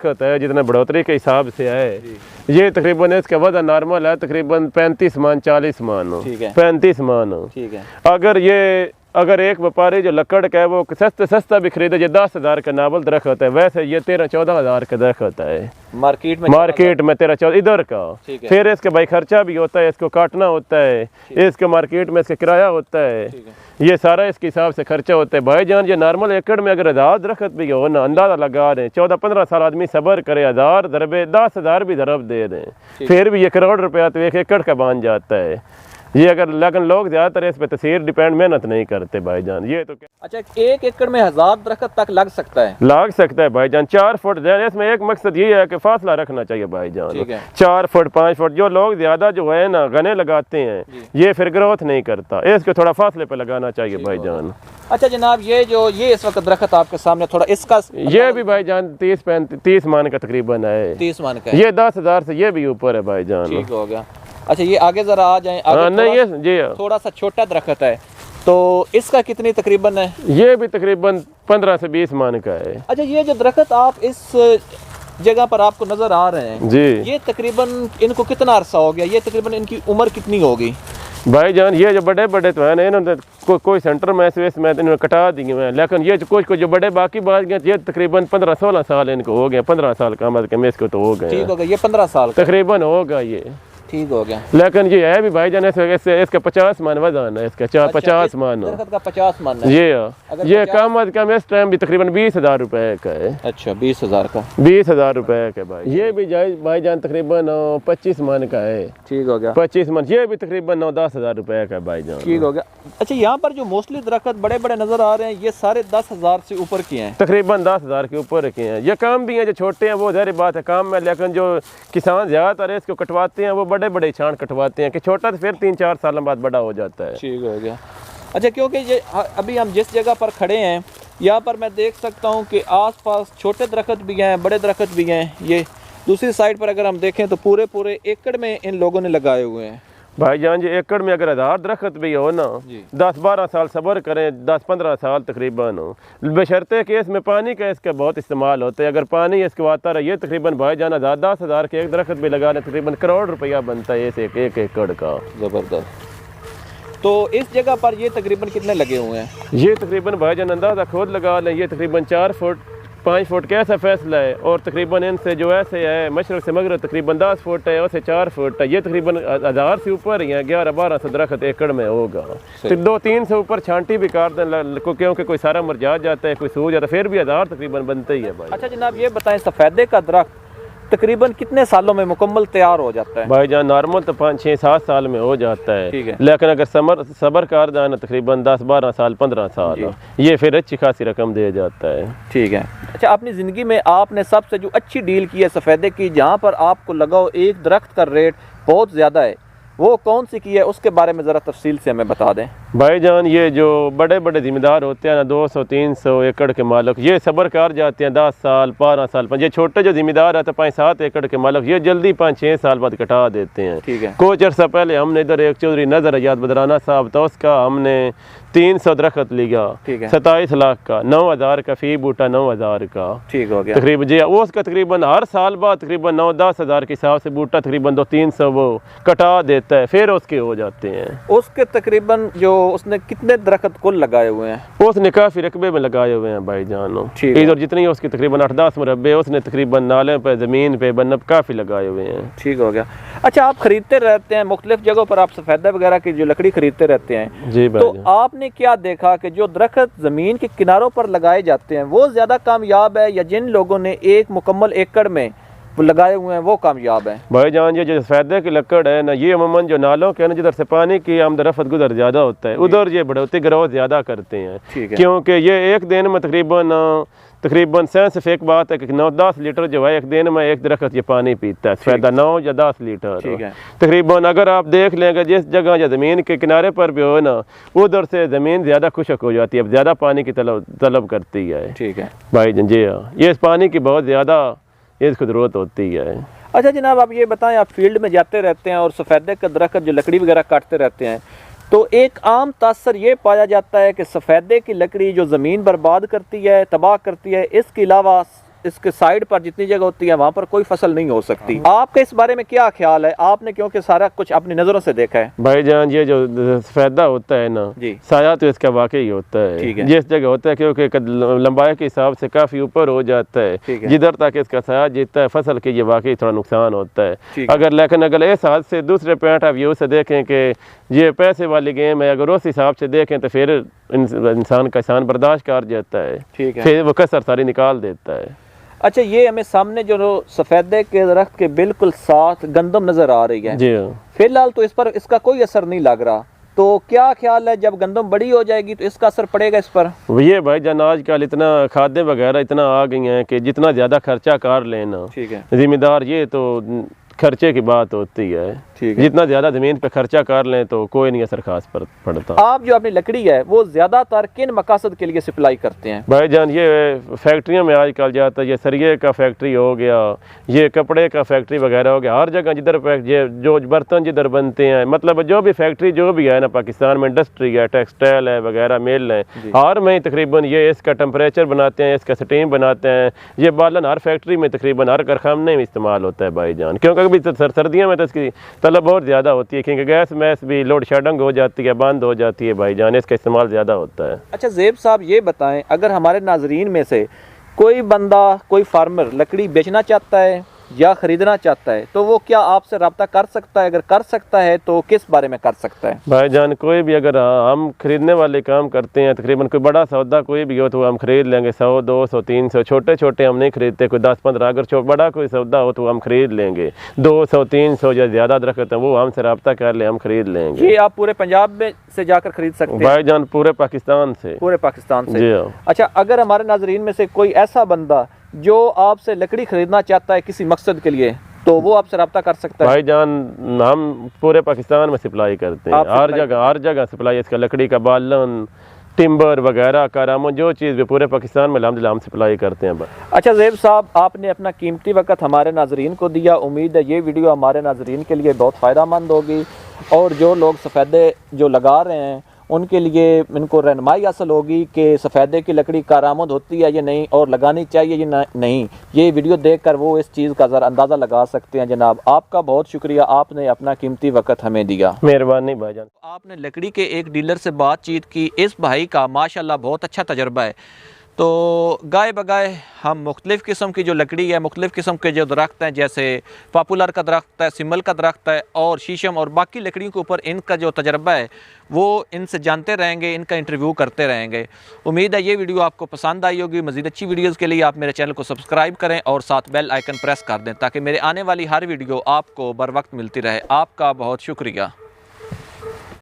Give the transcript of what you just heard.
है जितना बढ़ोतरी के हिसाब से है, ये तकरीबन इसका वजन नॉर्मल है तकरीबन 35 मन 40 मन 35 मन। ठीक है। अगर एक व्यापारी जो लकड़ का है वो सस्ता भी खरीदे, जो 10,000 का नावल दरख्त है, वैसे ये 13-14 हज़ार का दरख्त है मार्केट में 13-14 इधर का। फिर इसका भाई खर्चा भी होता है, इसको काटना होता है, इसके मार्केट में इसका किराया होता है, ये सारा इसके हिसाब से खर्चा होता है। भाईजान ये नॉर्मल एकड़ में अगर 1000 दरख्त भी हो ना, अंदाजा लगा रहे हैं 14-15 साल आदमी सब्र करे, 1000 दरबे 10,000 भी दरब दे दें, फिर भी ये करोड़ रुपया तो एक एकड़ का बन जाता है ये। अगर लेकिन लोग ज्यादातर इस पे तसीर डिपेंड मेहनत नहीं करते भाईजान। ये तो अच्छा, 1 एकड़ में 1000 दरख्त तक लग सकता है भाईजान। 4 फुट इसमें एक मकसद ये है कि फासला रखना चाहिए भाईजान, 4 फुट 5 फुट। जो लोग ज्यादा जो है ना गने लगाते हैं ये फिर ग्रोथ नहीं करता, इसको थोड़ा फासले पे लगाना चाहिए भाईजान। अच्छा जनाब, ये इस वक्त दरख्त आपके सामने थोड़ा इसका ये भी भाईजान 30 मान का तकरीबन है, 30 मान का, ये 10,000 से ये भी ऊपर है भाईजान। ठीक हो गया। अच्छा ये आगे जरा आ जाएं, थोड़ा सा छोटा दरख्त है तो इसका कितनी तकरीबन है? ये भी तकरीबन 15 से 20 मान का है। अच्छा, ये जो दरख्त आप इस जगह पर आपको नजर आ रहे हैं जी, ये तकरीबन इनको कितना अरसा हो गया? ये तकरीबन इनकी उम्र कितनी होगी भाईजान? ये जो बड़े बड़े तो है ना, इन्होंने कोई सेंटर में ऐसे में इन्होंने कटा दिए हैं, लेकिन ये कुछ जो बड़े बाकी बात गए ये तकरीबन 15-16 साल इनको हो गए, 15 साल का मत के इसको तो हो गए। ठीक हो गया, ये 15 साल तकरीबन होगा ये। ठीक हो गया। लेकिन ये है भी भाईजान इसका 50 मन वजन है, इसका 50 मन का 50 मन है। ये कम अज कम इस टाइम भी तकरीबन 20,000 रुपए का है। अच्छा 20,000 का, 20,000 रुपए का भाई। ये भी भाईजान तकरीबन 25 मन का है। ठीक हो गया, 25 मन। ये भी तकरीबन 9-10 हज़ार रुपए का भाईजान। ठीक हो गया। अच्छा यहाँ पर जो मोस्टली दरख्त बड़े बड़े नजर आ रहे हैं ये सारे 10,000 से ऊपर के हैं, तकरीबन 10,000 के ऊपर के हैं। ये काम भी हैं, जो छोटे हैं वो ज़ाहिर बात है काम में, लेकिन जो किसान ज़्यादातर इसको कटवाते हैं वो बड़े बड़े छान कटवाते हैं कि छोटा तो फिर 3-4 साल बाद बड़ा हो जाता है। ठीक हो गया। अच्छा, क्योंकि ये अभी हम जिस जगह पर खड़े हैं यहाँ पर मैं देख सकता हूँ कि आसपास छोटे दरख्त भी हैं, बड़े दरख्त भी हैं। ये दूसरी साइड पर अगर हम देखें तो पूरे एकड़ में इन लोगों ने लगाए हुए हैं भाईजान। जी एकड़ में अगर 1000 दरख्त भी हो ना, 10-12 साल सब्र करें, 10-15 साल तकरीबन हो, बशर्ते कि इसमें पानी का इसका बहुत इस्तेमाल होता है। अगर पानी इसको आता रहे ये तकरीबन भाईजान 10,000 के एक दरख्त भी लगाने तकरीबन करोड़ रुपया बनता है इस एक एकड़ का। ज़बरदस्त। तो इस जगह पर ये तकरीबन कितने लगे हुए हैं? ये तकरीबन भाईजान अंदाज़ा खुद लगा लें, ये तकरीबन 4 फुट 5 फुट का ऐसा फैसला है, और तकरीबन इनसे जो ऐसे है मशरक़ से मगरब तकरीबन 10 फुट है, उससे 4 फुट है। ये तकरीबन 1000 से ऊपर ही है, 11-1200 दरख्त एकड़ में होगा। तो 2-3 से ऊपर छांटी भी काट दें क्योंकि कोई सारा मुरझा जाता है, कोई सूख जाता है, फिर भी 1000 तकरीबन बनते ही है भाई। अच्छा जनाब, ये बताएं सफ़ेदे का दरख्त तकरीबन कितने सालों में मुकम्मल तैयार हो जाता है? भाईजान नॉर्मल तो 5-6-7 साल में हो जाता है, ठीक है। लेकिन अगर सबर कर जाए तकरीबन 10-12 साल 15 साल ये फिर अच्छी खासी रकम दे जाता है। ठीक है। अच्छा, अपनी ज़िंदगी में आपने सबसे जो अच्छी डील की है सफ़ेदे की, जहाँ पर आपको लगा हो एक दरख्त का रेट बहुत ज़्यादा है, वो कौन सी की है उसके बारे में ज़रा तफसील से हमें बता दें। भाईजान ये जो बड़े बड़े ज़िम्मेदार होते हैं ना, 200-300 एकड़ के मालिक, ये सब्र कर जाते हैं 10 साल 12 साल। ये छोटे जो ज़िम्मेदार है तो 5-7 एकड़ के मालिक ये जल्दी 5-6 साल बाद कटा देते हैं। ठीक है। कुछ अर्सा पहले हमने इधर एक चौधरी नजर आजाद बदराना साहब था, उसका हमने 300 दरख्त लिया, 27 लाख का, 9,000 का फी बूटा, 9,000 का। ठीक हो गया तकरीबन जी। वो उसका तकरीबन हर साल बाद तकरीबन 9-10 हज़ार के हिसाब से बूटा तकरीबन 200-300 वो कटा देता है, फिर उसके हो जाते हैं। उसके तकरीबन जो उसने कितने दरख्त कुल लगाए हुए हैं? उसने काफ़ी रकबे में लगाए हुए हैं भाईजान। इधर जितनी उसकी तकरीबन 8-10 मुरब्बे उसने तकरीबन नाले पे ज़मीन पे बनब काफ़ी लगाए हुए हैं। ठीक हो गया। अच्छा, आप खरीदते रहते हैं मुख्तलिफ जगहों पर, आप सफ़ेदा वगैरह की जो लकड़ी खरीदते रहते हैं जी भाई, तो आपने क्या देखा कि जो दरख्त ज़मीन के किनारों पर लगाए जाते हैं वो ज़्यादा कामयाब है, या जिन लोगों ने एक मुकम्मल एकड़ में लगाए हुए हैं वो कामयाब है? भाईजान ये जो सफ़ेदे की लकड़ है ना, ये अमूमन जो नालों के ना जिधर से पानी की आमदरफत गुजर ज़्यादा होता है उधर ये बढ़ोतरी ग्रोथ ज़्यादा करते हैं। क्योंकि ये एक दिन में तकरीबन सेंस एक बात है कि 9-10 लीटर जो है एक दिन में एक दरख्त ये पानी पीता है, सफ़ेदा 9 या 10 लीटर तकरीबन। अगर आप देख लेंगे जिस जगह या ज़मीन के किनारे पर भी हो ना, उधर से ज़मीन ज़्यादा खुशक हो जाती है, ज़्यादा पानी की तलब करती है। ठीक है भाईजान जी हाँ, ये इस पानी की बहुत ज़्यादा इसको ज़रूरत होती है। अच्छा जनाब, आप ये बताएं, आप फील्ड में जाते रहते हैं और सफ़ेदे का दरख्त जो लकड़ी वगैरह काटते रहते हैं, तो एक आम तासर ये पाया जाता है कि सफ़ेदे की लकड़ी जो ज़मीन बर्बाद करती है, तबाह करती है, इसके अलावा इसके साइड पर जितनी जगह होती है वहाँ पर कोई फसल नहीं हो सकती। आपके इस बारे में क्या ख्याल है? आपने क्योंकि सारा कुछ अपनी नज़रों से देखा है। भाईजान ये जो सफेदा होता है ना साया तो इसका वाकई होता है, जिस जगह होता है क्योंकि लंबाई के हिसाब से काफी ऊपर हो जाता है, जिधर तक इसका साया जीतता है फसल के ये वाकई थोड़ा नुकसान होता है। लेकिन अगर इस हाथ से दूसरे पॉइंट ऑफ व्यू से देखें कि ये पैसे वाली गेम है, अगर उस हिसाब से देखें तो फिर इंसान का एहसान बर्दाश्त कर जाता है, फिर वो कसर सारी निकाल देता है। अच्छा, ये हमें सामने जो सफेदे के दरख्त के बिल्कुल साथ गंदम नजर आ रही है, जी फिलहाल तो इस पर इसका कोई असर नहीं लग रहा, तो क्या ख्याल है जब गंदम बड़ी हो जाएगी तो इसका असर पड़ेगा इस पर? ये भाई जान आजकल इतना खादें वगैरह इतना आ गई हैं कि जितना ज्यादा खर्चा कर लेना जिम्मेदार, ये तो खर्चे की बात होती है, जितना ज्यादा जमीन पे खर्चा कर लें तो कोई नहीं असर खास पड़ता। आप जो अपनी लकड़ी है वो ज्यादातर किन मकासद के लिए सप्लाई करते हैं? भाईजान ये फैक्ट्रियों में आजकल जाता है, ये सरिये का फैक्ट्री हो गया, ये कपड़े का फैक्ट्री वगैरह हो गया, हर जगह जिधर जो बर्तन जिधर बनते हैं, मतलब जो भी फैक्ट्री जो भी है ना पाकिस्तान में, इंडस्ट्री है, टेक्सटाइल है वगैरह, मिल है, हर में तकरीबन ये इसका टेम्परेचर बनाते हैं, इसका स्टीम बनाते हैं, ये बालन हर फैक्ट्री में तकरीबन हर कारखाने में इस्तेमाल होता है भाईजान। क्योंकि अभी सर्दियों में तो इसकी तलब बहुत ज़्यादा होती है, क्योंकि गैस मैस भी लोड शेडिंग हो जाती है, बंद हो जाती है भाईजान, इसका इस्तेमाल ज़्यादा होता है। अच्छा ज़ेब साहब ये बताएं, अगर हमारे नाजरीन में से कोई बंदा, कोई फार्मर लकड़ी बेचना चाहता है या ख़रीदना चाहता है तो वो क्या आपसे रब्ता कर सकता है? अगर कर सकता है तो किस बारे में कर सकता है? भाईजान कोई भी, अगर हम खरीदने वाले काम करते हैं, तकरीबन कोई बड़ा सौदा कोई भी हो तो हम खरीद लेंगे, 100, 200, 300, छोटे छोटे हम नहीं खरीदते, कोई 10-15, अगर बड़ा कोई सौदा हो तो हम खरीद लेंगे, 200, 300 या ज़्यादा दरख्त है वो हमसे रब्ता कर ले, हम खरीद लेंगे। ये आप पूरे पंजाब में से जाकर खरीद सकते हैं? भाईजान पूरे पाकिस्तान से। पूरे पाकिस्तान से? अच्छा, अगर हमारे नाजरीन में से कोई ऐसा बंदा जो आपसे लकड़ी खरीदना चाहता है किसी मकसद के लिए तो वो आपसे रब्ता कर सकता है? भाईजान हम पूरे पाकिस्तान में सप्लाई करते हैं, हर जगह सप्लाई, इसका लकड़ी का बालन, टिम्बर वगैरह, कारामो, जो चीज़ भी पूरे पाकिस्तान में अल्हम्दुलिल्लाह हम सप्लाई करते हैं। अच्छा ज़ेब साहब, आपने अपना कीमती वक्त हमारे नाजरीन को दिया, उम्मीद है ये वीडियो हमारे नाजरीन के लिए बहुत फ़ायदेमंद होगी और जो लोग सफ़ेदे जो लगा रहे हैं उनके लिए इनको रहनुमाई हासिल होगी कि सफ़ेदे की लकड़ी कारामद होती है या नहीं और लगानी चाहिए या नहीं। ये वीडियो देखकर वो इस चीज़ का ज़रा अंदाज़ा लगा सकते हैं। जनाब आपका बहुत शुक्रिया, आपने अपना कीमती वक्त हमें दिया। मेहरबानी भाईजान। आपने लकड़ी के एक डीलर से बातचीत की, इस भाई का माशाल्लाह बहुत अच्छा तजर्बा है। तो गाय बगाए हम मुख्तलिफ़ किस्म की जो लकड़ी है, मुख्तलिफ़ किस्म के जो दरख्त हैं, जैसे पॉपुलर का दरख्त है, सिमल का दरख्त है और शीशम और बाकी लकड़ियों के ऊपर इनका जो तजर्बा है वो इनसे जानते रहेंगे, इनका इंटरव्यू करते रहेंगे। उम्मीद है ये वीडियो आपको पसंद आई होगी। मज़ीद अच्छी वीडियोज़ के लिए आप मेरे चैनल को सब्सक्राइब करें और साथ बेल आइकन प्रेस कर दें ताकि मेरे आने वाली हर वीडियो आपको बर वक्त मिलती रहे। आपका बहुत शुक्रिया।